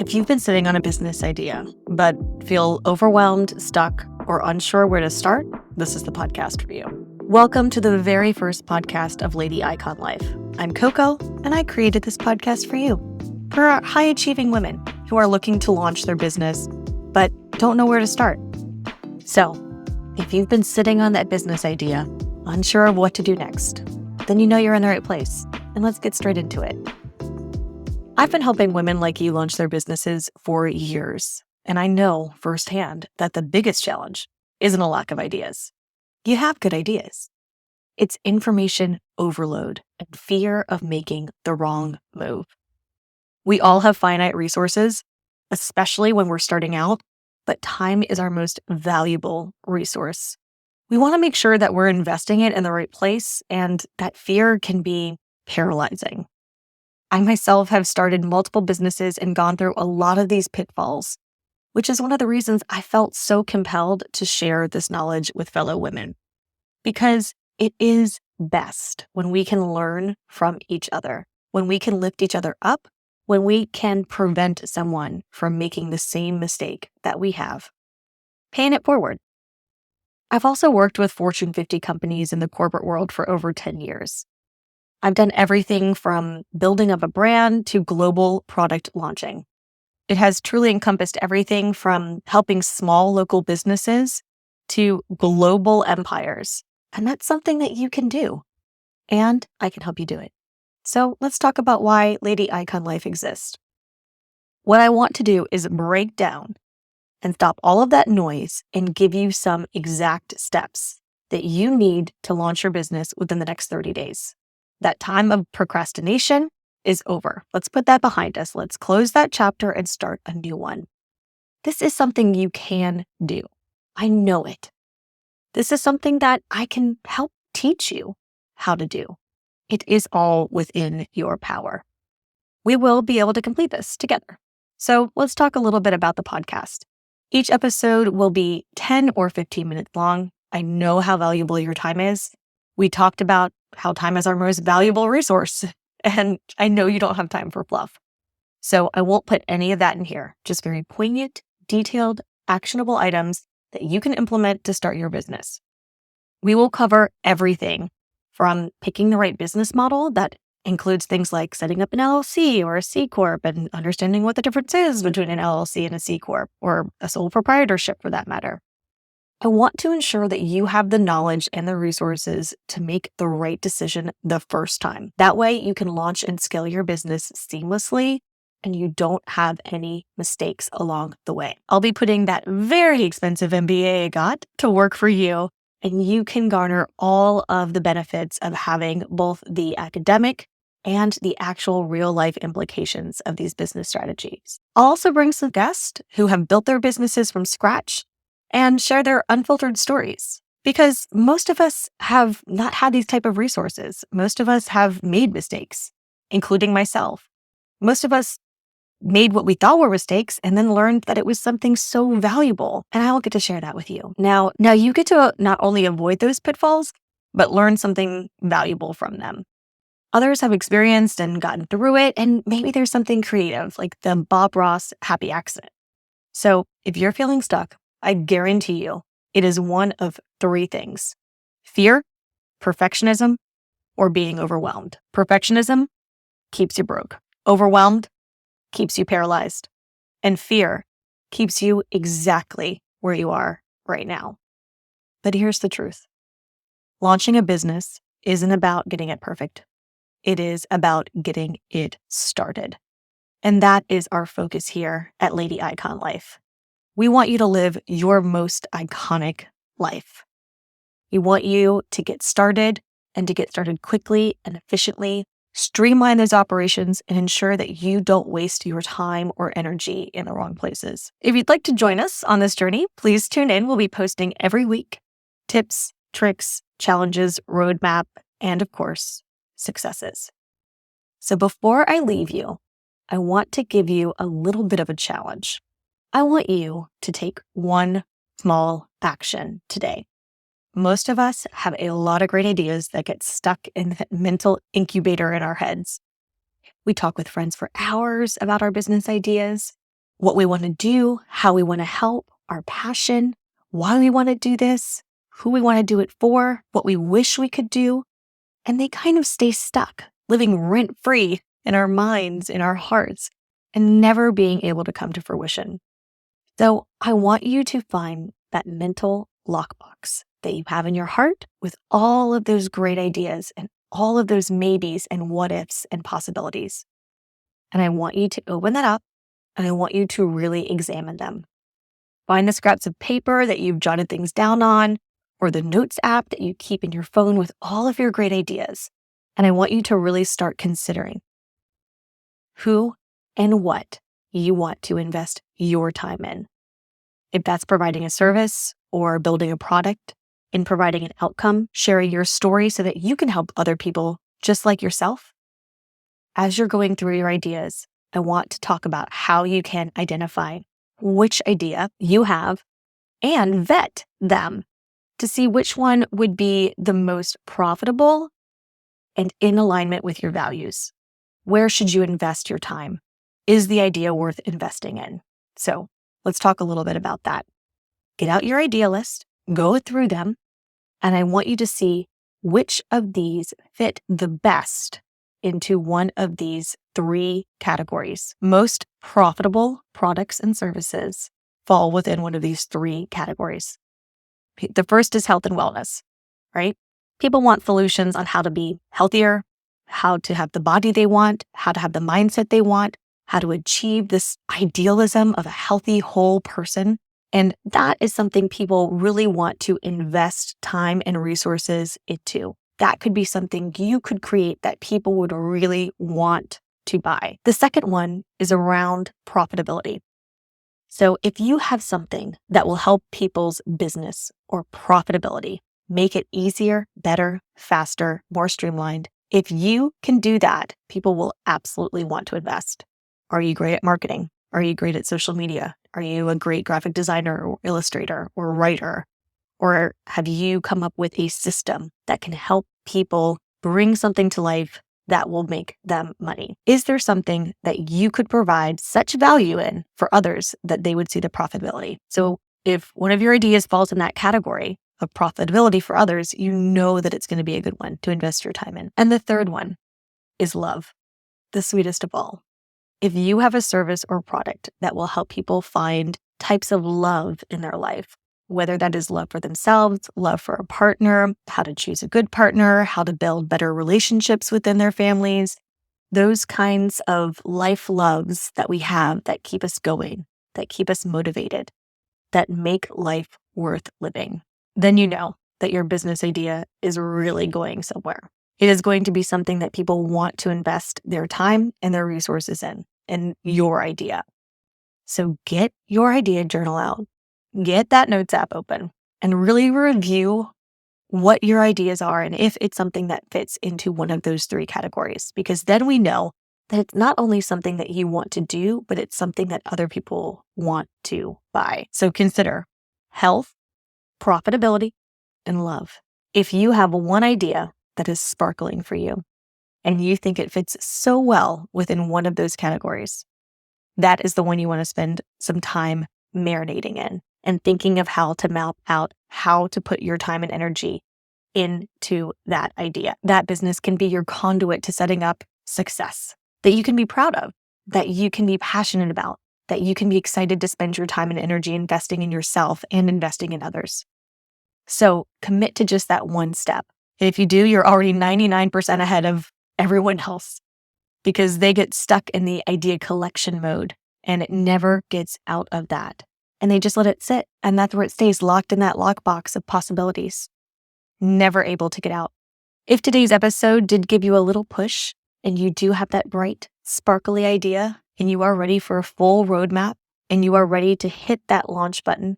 If you've been sitting on a business idea, but feel overwhelmed, stuck, or unsure where to start, this is the podcast for you. Welcome to the very first podcast of Lady Icon Life. I'm Coco, and I created this podcast for you. For high-achieving women who are looking to launch their business, but don't know where to start. So, if you've been sitting on that business idea, unsure of what to do next, then you know you're in the right place, and let's get straight into it. I've been helping women like you launch their businesses for years, and I know firsthand that the biggest challenge isn't a lack of ideas. You have good ideas. It's information overload and fear of making the wrong move. We all have finite resources, especially when we're starting out, but time is our most valuable resource. We want to make sure that we're investing it in the right place, and that fear can be paralyzing. I myself have started multiple businesses and gone through a lot of these pitfalls, which is one of the reasons I felt so compelled to share this knowledge with fellow women. Because it is best when we can learn from each other, when we can lift each other up, when we can prevent someone from making the same mistake that we have. Paying it forward. I've also worked with Fortune 50 companies in the corporate world for over 10 years. I've done everything from building up a brand to global product launching. It has truly encompassed everything from helping small local businesses to global empires. And that's something that you can do. And I can help you do it. So let's talk about why Lady Icon Life exists. What I want to do is break down and stop all of that noise and give you some exact steps that you need to launch your business within the next 30 days. That time of procrastination is over. Let's put that behind us. Let's close that chapter and start a new one. This is something you can do. I know it. This is something that I can help teach you how to do. It is all within your power. We will be able to complete this together. So let's talk a little bit about the podcast. Each episode will be 10 or 15 minutes long. I know how valuable your time is. We talked about how time is our most valuable resource, and I know you don't have time for fluff. So I won't put any of that in here, just very poignant, detailed, actionable items that you can implement to start your business. We will cover everything from picking the right business model that includes things like setting up an LLC or a C Corp and understanding what the difference is between an LLC and a C Corp or a sole proprietorship for that matter. I want to ensure that you have the knowledge and the resources to make the right decision the first time. That way you can launch and scale your business seamlessly and you don't have any mistakes along the way. I'll be putting that very expensive MBA I got to work for you, and you can garner all of the benefits of having both the academic and the actual real life implications of these business strategies. I'll also bring some guests who have built their businesses from scratch and share their unfiltered stories. Because most of us have not had these type of resources. Most of us have made mistakes, including myself. Most of us made what we thought were mistakes and then learned that it was something so valuable. And I'll get to share that with you. Now you get to not only avoid those pitfalls, but learn something valuable from them. Others have experienced and gotten through it, and maybe there's something creative, like the Bob Ross happy accident. So if you're feeling stuck, I guarantee you it is one of three things: fear, perfectionism, or being overwhelmed. Perfectionism keeps you broke. Overwhelmed keeps you paralyzed. And fear keeps you exactly where you are right now. But here's the truth. Launching a business isn't about getting it perfect. It is about getting it started. And that is our focus here at Lady Icon Life. We want you to live your most iconic life. We want you to get started and to get started quickly and efficiently, streamline those operations, and ensure that you don't waste your time or energy in the wrong places. If you'd like to join us on this journey, please tune in. We'll be posting every week tips, tricks, challenges, roadmap, and of course, successes. So before I leave you, I want to give you a little bit of a challenge. I want you to take one small action today. Most of us have a lot of great ideas that get stuck in the mental incubator in our heads. We talk with friends for hours about our business ideas. what we want to do, how we want to help, our passion, why we want to do this, who we want to do it for, what we wish we could do. And they kind of stay stuck, living rent-free in our minds, in our hearts, and never being able to come to fruition. So I want you to find that mental lockbox that you have in your heart with all of those great ideas and all of those maybes and what ifs and possibilities. And I want you to open that up and I want you to really examine them. Find the scraps of paper that you've jotted things down on or the notes app that you keep in your phone with all of your great ideas. And I want you to really start considering who and what you want to invest your time in. If that's providing a service or building a product, in providing an outcome, sharing your story so that you can help other people just like yourself. As you're going through your ideas, I want to talk about how you can identify which idea you have and vet them to see which one would be the most profitable and in alignment with your values. Where should you invest your time? Is the idea worth investing in? So let's talk a little bit about that. Get out your idea list, go through them, and I want you to see which of these fit the best into one of these 3 categories. Most profitable products and services fall within one of these 3 categories. The first is health and wellness, right? People want solutions on how to be healthier, how to have the body they want, how to have the mindset they want, how to achieve this idealism of a healthy, whole person. And that is something people really want to invest time and resources into. That could be something you could create that people would really want to buy. The second one is around profitability. So if you have something that will help people's business or profitability, make it easier, better, faster, more streamlined, if you can do that, people will absolutely want to invest. Are you great at marketing? Are you great at social media? Are you a great graphic designer or illustrator or writer? Or have you come up with a system that can help people bring something to life that will make them money? Is there something that you could provide such value in for others that they would see the profitability? So if one of your ideas falls in that category of profitability for others, you know that it's going to be a good one to invest your time in. And the third one is love, the sweetest of all. If you have a service or product that will help people find types of love in their life, whether that is love for themselves, love for a partner, how to choose a good partner, how to build better relationships within their families, those kinds of life loves that we have that keep us going, that keep us motivated, that make life worth living, then you know that your business idea is really going somewhere. It is going to be something that people want to invest their time and their resources in your idea. So get your idea journal out, get that notes app open, and really review what your ideas are and if it's something that fits into one of those 3 categories. Because then we know that it's not only something that you want to do, but it's something that other people want to buy. So consider health, profitability, and love. If you have one idea that is sparkling for you and you think it fits so well within one of those categories, that is the one you want to spend some time marinating in and thinking of how to map out how to put your time and energy into that idea. That business can be your conduit to setting up success that you can be proud of, that you can be passionate about, that you can be excited to spend your time and energy investing in yourself and investing in others. So commit to just that one step. And if you do, you're already 99% ahead of everyone else because they get stuck in the idea collection mode and it never gets out of that. And they just let it sit. And that's where it stays locked in that lockbox of possibilities, never able to get out. If today's episode did give you a little push and you do have that bright, sparkly idea and you are ready for a full roadmap and you are ready to hit that launch button,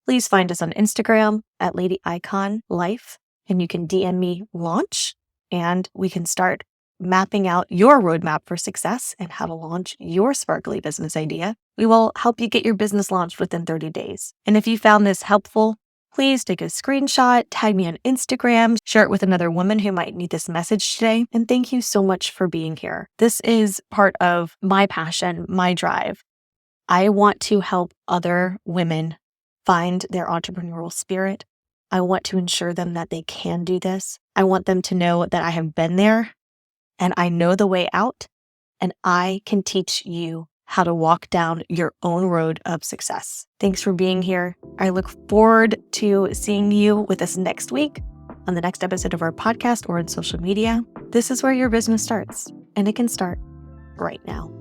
please find us on Instagram at Lady Icon Life and you can DM me launch and we can start mapping out your roadmap for success and how to launch your sparkly business idea. We will help you get your business launched within 30 days. And if you found this helpful, please take a screenshot, tag me on Instagram, share it with another woman who might need this message today. And thank you so much for being here. This is part of my passion, my drive. I want to help other women find their entrepreneurial spirit. I want to ensure them that they can do this. I want them to know that I have been there and I know the way out, and I can teach you how to walk down your own road of success. Thanks for being here. I look forward to seeing you with us next week on the next episode of our podcast or on social media. This is where your business starts, and it can start right now.